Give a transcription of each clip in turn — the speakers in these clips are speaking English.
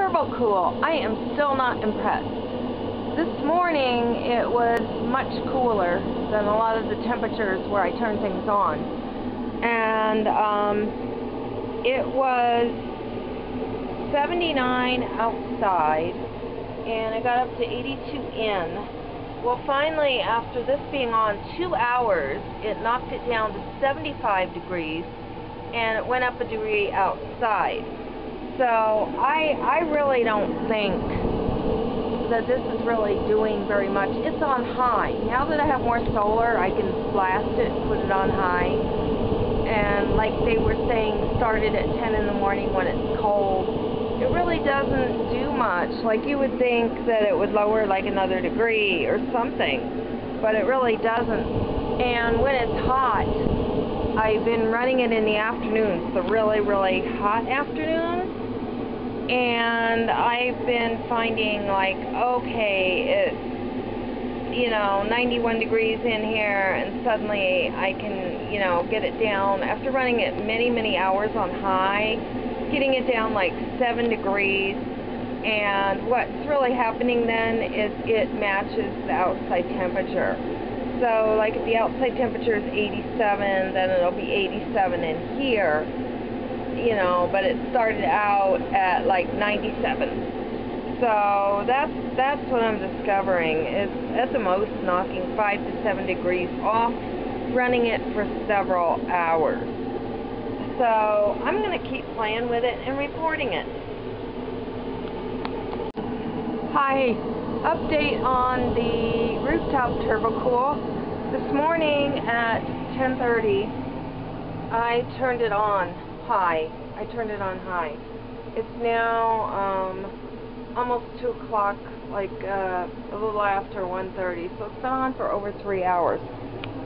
TurboKool. I am still not impressed. This morning it was much cooler than a lot of the temperatures where I turn things on. And it was 79 outside and I got up to 82 in. Well, finally, after this being on 2 hours, it knocked it down to 75 degrees and it went up a degree outside. So I really don't think that this is really doing very much. It's on high. Now that I have more solar, I can blast it, put it on high. And like they were saying, started at 10 in the morning when it's cold. It really doesn't do much. Like you would think that it would lower like another degree or something, but it really doesn't. And when it's hot, I've been running it in the afternoons, the really, really hot afternoons. And I've been finding like, okay, it's, 91 degrees in here, and suddenly I can, get it down, after running it many, many hours on high, getting it down like 7 degrees. And what's really happening then is it matches the outside temperature. So like if the outside temperature is 87, then it'll be 87 in here. But it started out at like 97. So that's what I'm discovering. It's at the most knocking 5 to 7 degrees off, running it for several hours. So I'm going to keep playing with it and reporting it. Hi, update on the rooftop TurboKool. This morning at 10:30, I turned it on high. It's now almost 2 o'clock, like a little after 1:30, so it's been on for over 3 hours.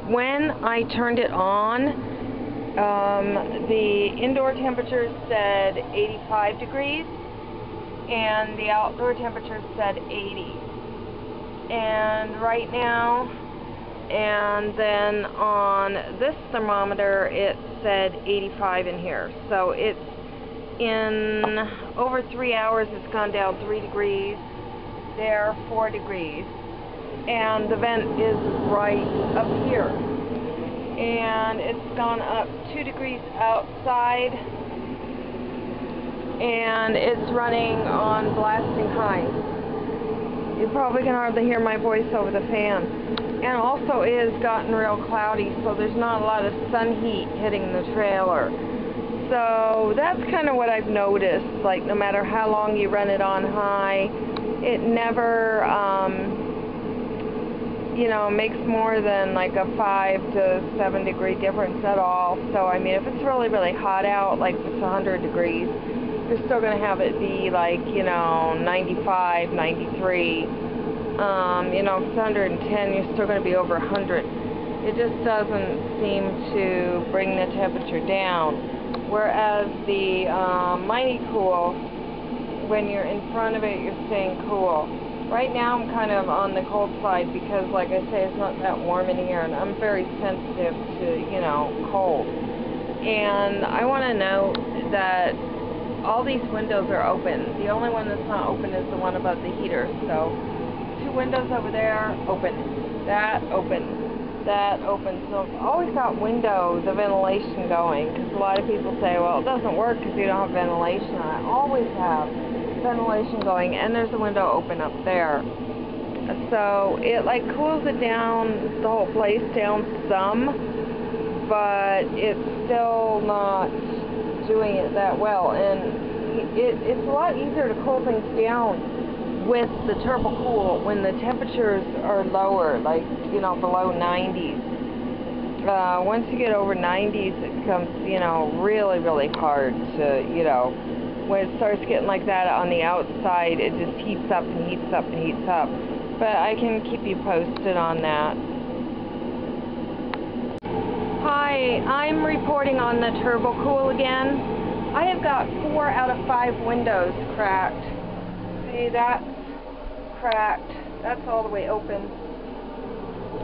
When I turned it on, the indoor temperature said 85 degrees, and the outdoor temperature said 80. And right now, and then on this thermometer it said 85 in here. So it's in over 3 hours it's gone down 3 degrees, there 4 degrees, and the vent is right up here. And it's gone up 2 degrees outside, and it's running on blasting high. You probably can hardly hear my voice over the fan. And also it has gotten real cloudy, so there's not a lot of sun heat hitting the trailer. So that's kind of what I've noticed. Like no matter how long you run it on high, it never, makes more than like a 5 to 7 degree difference at all. So I mean, if it's really, really hot out, like if it's 100 degrees, you're still going to have it be like, 95, 93. If it's 110, you're still going to be over 100. It just doesn't seem to bring the temperature down. Whereas the MightyKool, when you're in front of it, you're staying cool. Right now I'm kind of on the cold side because, like I say, it's not that warm in here, and I'm very sensitive to, cold. And I want to note that all these windows are open. The only one that's not open is the one above the heater. So 2 windows over there, open. That open. That open. So I've always got windows of ventilation going, because a lot of people say, well, it doesn't work because you don't have ventilation. I always have ventilation going, and there's a window open up there. So it like cools it down, the whole place down some, but it's still not doing it that well. And it's a lot easier to cool things down with the TurboKool when the temperatures are lower, like, below 90s. Once you get over 90s, it becomes, really, really hard to, when it starts getting like that on the outside, it just heats up and heats up and heats up. But I can keep you posted on that. Hi, I'm reporting on the TurboKool again. I have got 4 out of 5 windows cracked. See, that's cracked. That's all the way open.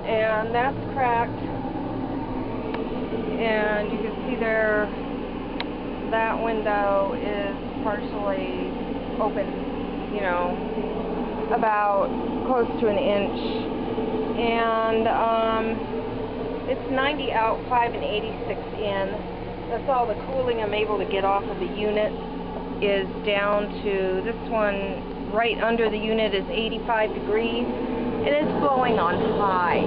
And that's cracked. And you can see there, that window is partially open, you know, about close to an inch. And it's 90 out, 5 and 86 in. That's all the cooling I'm able to get off of the unit is down to, this one right under the unit is 85 degrees. And it's blowing on high.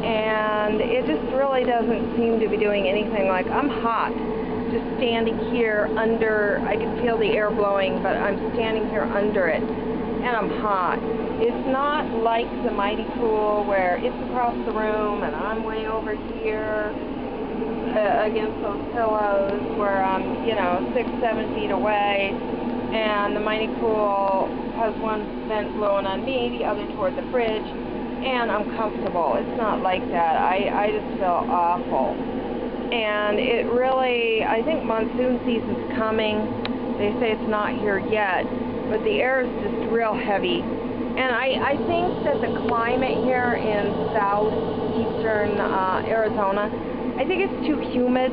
And it just really doesn't seem to be doing anything. Like, I'm hot. Just standing here under, I can feel the air blowing, but I'm standing here under it, and I'm hot. It's not like the MightyKool where it's across the room and I'm way over here against those pillows where I'm, you know, 6-7 feet away, and the MightyKool has one vent blowing on me, the other toward the fridge, and I'm comfortable. It's not like that. I just feel awful. And it really, I think monsoon season's coming. They say it's not here yet, but the air is just real heavy. And I think that the climate here in southeastern Arizona, I think it's too humid.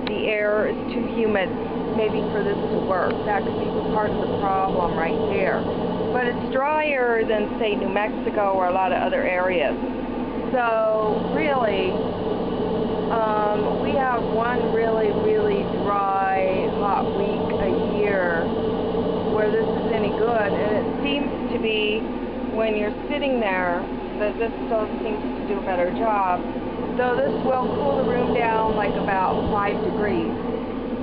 The air is too humid maybe for this to work. That could be part of the problem right there. But it's drier than, say, New Mexico or a lot of other areas. So really, we have one really, really dry, hot week a year where this is any good, and it seems to be when you're sitting there that this still seems to do a better job. Though this will cool the room down like about 5 degrees.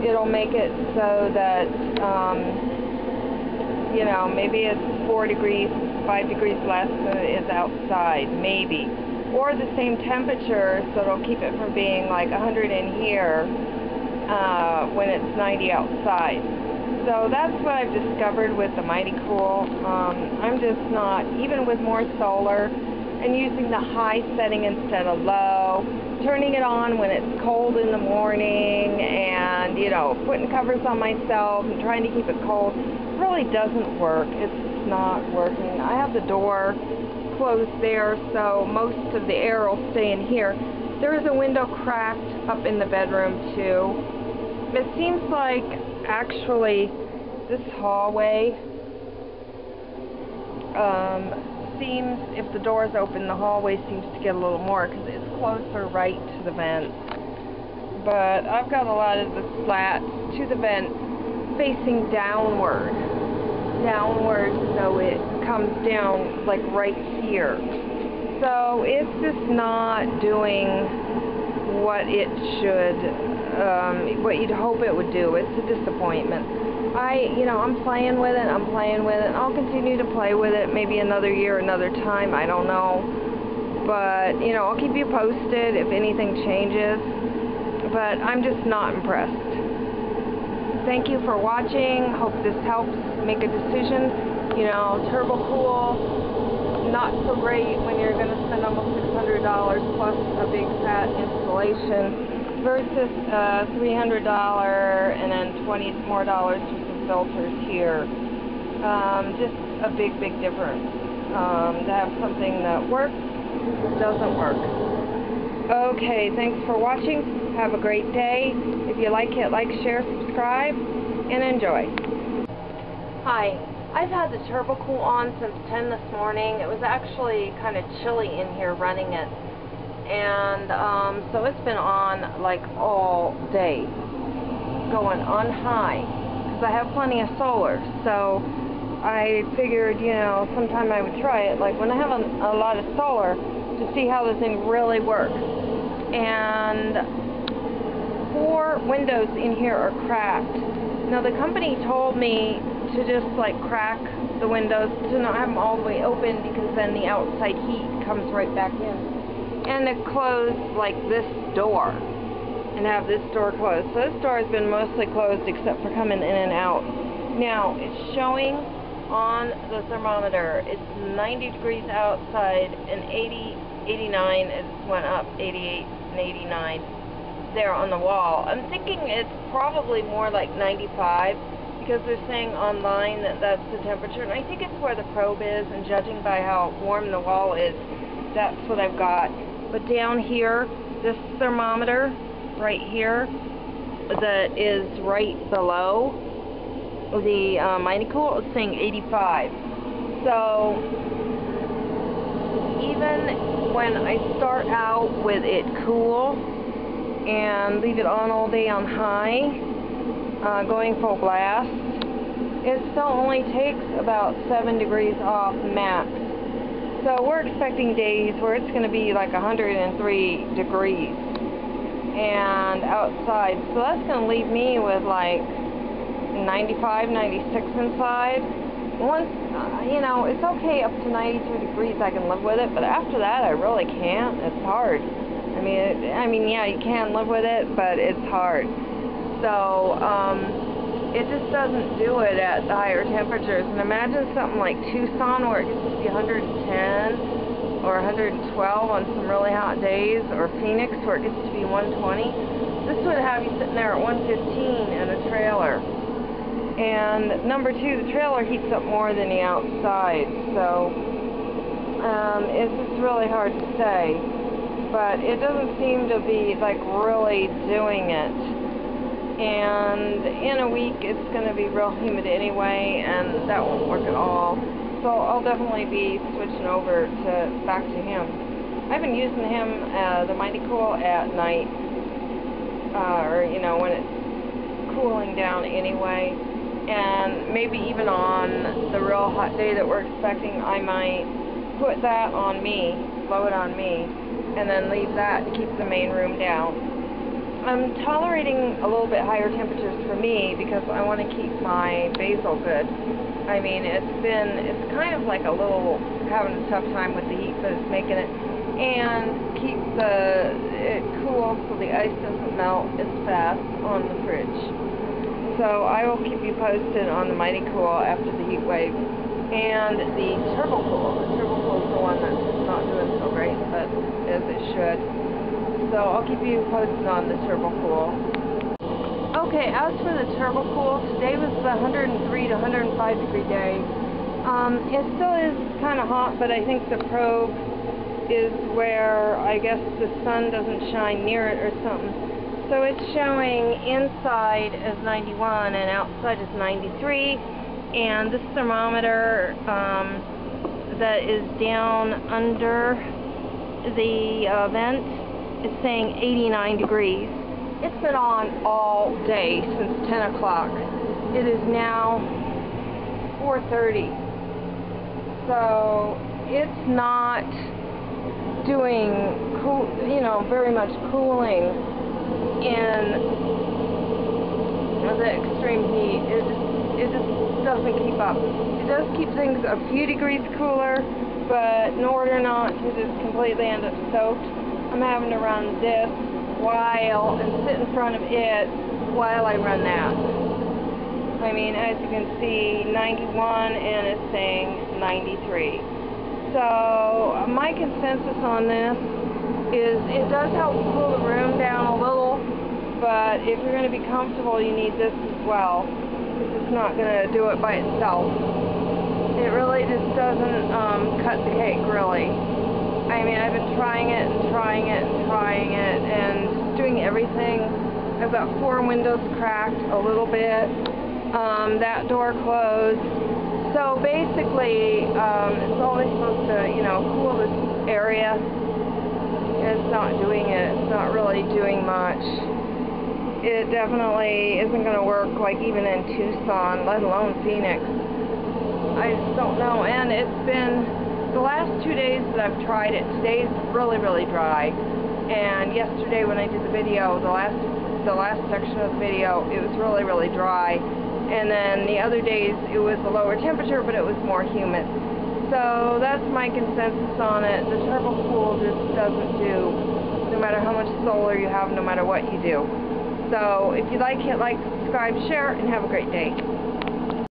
It'll make it so that, you know, maybe it's 4 degrees, 5 degrees less than it is outside, maybe. Or the same temperature, so it'll keep it from being like 100 in here when it's 90 outside. So that's what I've discovered with the MightyKool. I'm just not, even with more solar, and using the high setting instead of low, turning it on when it's cold in the morning, and, you know, putting covers on myself and trying to keep it cold, really doesn't work. It's not working. I have the door closed there, so most of the air will stay in here. There is a window cracked up in the bedroom too. It seems like actually this hallway seems, if the door is open, the hallway seems to get a little more because it's closer right to the vent. But I've got a lot of the slats to the vent facing downward, so it comes down like right here. So it's just not doing what it should, what you'd hope it would do. It's a disappointment. I'm playing with it, and I'll continue to play with it maybe another year, another time, I don't know. But, you know, I'll keep you posted if anything changes. But I'm just not impressed. Thank you for watching. Hope this helps make a decision. You know, TurboKool, not so great when you're going to spend almost $600 plus a big fat installation versus $300 and then $20 more for some filters here. Just a big difference. To have something that works doesn't work. Okay, thanks for watching. Have a great day. If you like it, like, share, subscribe, and enjoy. Hi, I've had the TurboKool on since 10 this morning. It was actually kind of chilly in here running it. And so it's been on like all day, going on high, because I have plenty of solar. So I figured, you know, sometime I would try it, like when I have a lot of solar, to see how the thing really works. And 4 windows in here are cracked. Now the company told me to just like crack the windows, to not have them all the way open, because then the outside heat comes right back in. And to close like this door, and have this door closed. So this door has been mostly closed except for coming in and out. Now it's showing on the thermometer, it's 90 degrees outside and 89, it went up 88 and 89 there on the wall. I'm thinking it's probably more like 95, because they're saying online that that's the temperature, and I think it's where the probe is, and judging by how warm the wall is, that's what I've got. But down here, this thermometer right here that is right below the MightyKool is saying 85. So even when I start out with it cool and leave it on all day on high, going full blast, it still only takes about 7 degrees off max. So we're expecting days where it's going to be like 103 degrees and outside. So that's going to leave me with like 95, 96 inside. Once, you know, it's okay up to 92 degrees, I can live with it, but after that, I really can't. It's hard. I mean, yeah, you can live with it, but it's hard. So, it just doesn't do it at the higher temperatures. And imagine something like Tucson, where it gets to be 110 or 112 on some really hot days, or Phoenix, where it gets to be 120. This would have you sitting there at 115 in a trailer. And number two, the trailer heats up more than the outside, so it's just really hard to say. But it doesn't seem to be like really doing it. And in a week, it's going to be real humid anyway, and that won't work at all. So I'll definitely be switching over back to him. I've been using him, the MightyKool, at night, or you know, when it's cooling down anyway. And maybe even on the real hot day that we're expecting, I might put that on me, blow it on me, and then leave that to keep the main room down. I'm tolerating a little bit higher temperatures for me because I want to keep my basil good. I mean, it's kind of like a little having a tough time with the heat, but it's making it, and keep it cool so the ice doesn't melt as fast on the fridge. So I will keep you posted on the MightyKool after the heat wave. And the TurboKool. The TurboKool is the one that's not doing so great, but as it should. So I'll keep you posted on the TurboKool. Okay, as for the TurboKool, today was the 103 to 105 degree day. It still is kind of hot, but I think the probe is where I guess the sun doesn't shine near it or something. So it's showing inside as 91 and outside as 93, and this thermometer that is down under the vent is saying 89 degrees. It's been on all day since 10 o'clock. It is now 4:30. So it's not doing very much cooling in the extreme heat. It just doesn't keep up. It does keep things a few degrees cooler, but in order not to just completely end up soaked, I'm having to run this and sit in front of it while I run that. I mean, as you can see, 91 and it's saying 93. So my consensus on this is it does help cool the room down a little, but if you're going to be comfortable, you need this as well, because it's not going to do it by itself. It really just doesn't cut the cake, really. I mean, I've been trying it and trying it and trying it and just doing everything. I've got 4 windows cracked a little bit, that door closed. So basically, it's only supposed to, cool this area. It's not doing it. It's not really doing much. It definitely isn't going to work, like even in Tucson, let alone Phoenix. I just don't know. And it's been the last 2 days that I've tried it. Today's really, really dry. And yesterday when I did the video, the last section of the video, it was really, really dry. And then the other days it was a lower temperature, but it was more humid. So that's my consensus on it. The TurboKool just doesn't do, no matter how much solar you have, no matter what you do. So if you like, hit like, subscribe, share, and have a great day.